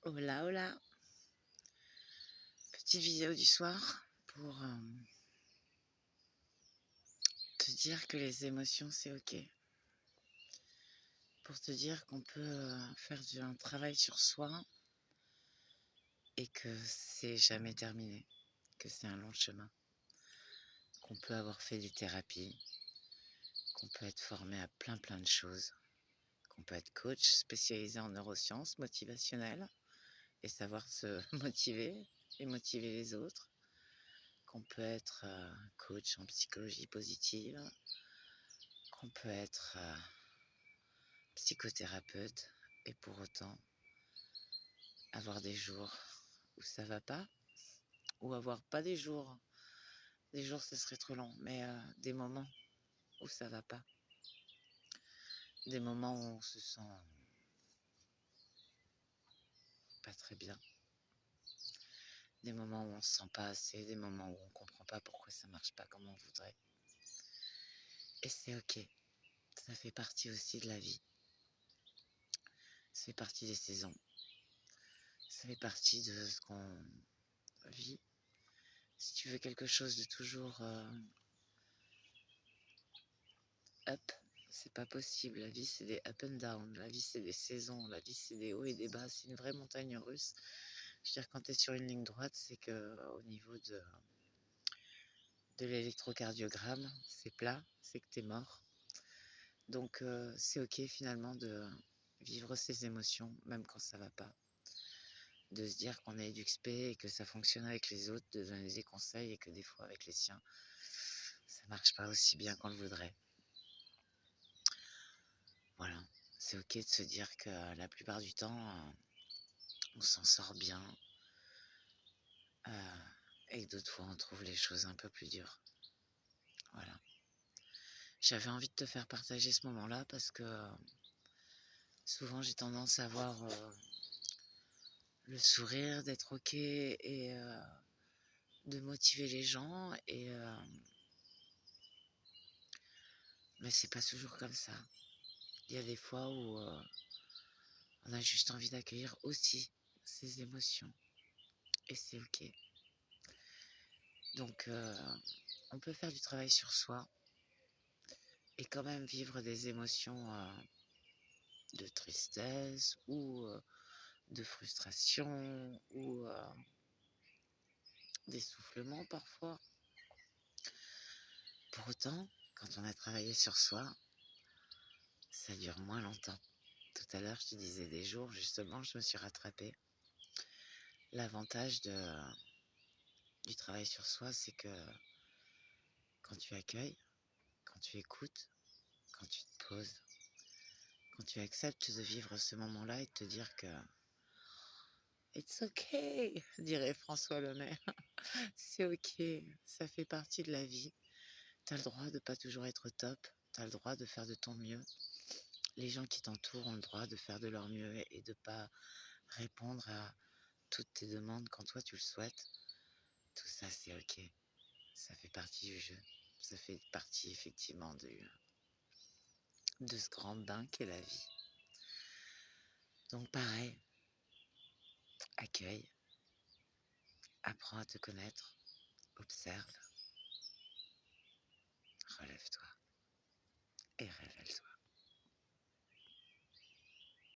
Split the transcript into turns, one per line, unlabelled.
Hola, hola. Petite vidéo du soir pour te dire que les émotions, c'est OK. Pour te dire qu'on peut faire un travail sur soi et que c'est jamais terminé, que c'est un long chemin, qu'on peut avoir fait des thérapies, qu'on peut être formé à plein de choses, qu'on peut être coach spécialisé en neurosciences motivationnelles et savoir se motiver et motiver les autres, qu'on peut être coach en psychologie positive, qu'on peut être psychothérapeute et pour autant avoir des jours où ça va pas ou avoir pas des jours. Des jours, ce serait trop long, mais des moments où ça va pas. Des moments où on se sent pas très bien. Des moments où on se sent pas assez, des moments où on comprend pas pourquoi ça marche pas comme on voudrait. Et c'est OK. Ça fait partie aussi de la vie. Ça fait partie des saisons. Ça fait partie de ce qu'on vit. Si tu veux quelque chose de toujours up, c'est pas possible. La vie, c'est des up and down. La vie, c'est des saisons. La vie, c'est des hauts et des bas. C'est une vraie montagne russe. Je veux dire, quand tu es sur une ligne droite, c'est que au niveau de l'électrocardiogramme, c'est plat, c'est que tu es mort. Donc, c'est OK finalement de vivre ses émotions, même quand ça va pas. De se dire qu'on est EduxP et que ça fonctionne avec les autres, de donner des conseils et que des fois, avec les siens, ça marche pas aussi bien qu'on le voudrait. Voilà, c'est OK de se dire que la plupart du temps, on s'en sort bien et que d'autres fois, on trouve les choses un peu plus dures. Voilà. J'avais envie de te faire partager ce moment-là parce que souvent, j'ai tendance à avoir le sourire, d'être OK et de motiver les gens mais c'est pas toujours comme ça. Il y a des fois où on a juste envie d'accueillir aussi ces émotions et c'est OK. Donc, on peut faire du travail sur soi et quand même vivre des émotions de tristesse ou de frustration ou d'essoufflement parfois. Pour autant, quand on a travaillé sur soi, ça dure moins longtemps. Tout à l'heure, je te disais des jours, justement, je me suis rattrapée. L'avantage du travail sur soi, c'est que quand tu accueilles, quand tu écoutes, quand tu te poses, quand tu acceptes de vivre ce moment-là et de te dire que it's okay, dirait François Lemay. C'est OK, ça fait partie de la vie. T'as le droit de pas toujours être au top, t'as le droit de faire de ton mieux. Les gens qui t'entourent ont le droit de faire de leur mieux et de pas répondre à toutes tes demandes quand toi tu le souhaites. Tout ça, c'est OK. Ça fait partie du jeu. Ça fait partie effectivement de ce grand bain qu'est la vie. Donc pareil, accueille, apprends à te connaître, observe, relève-toi et révèle-toi.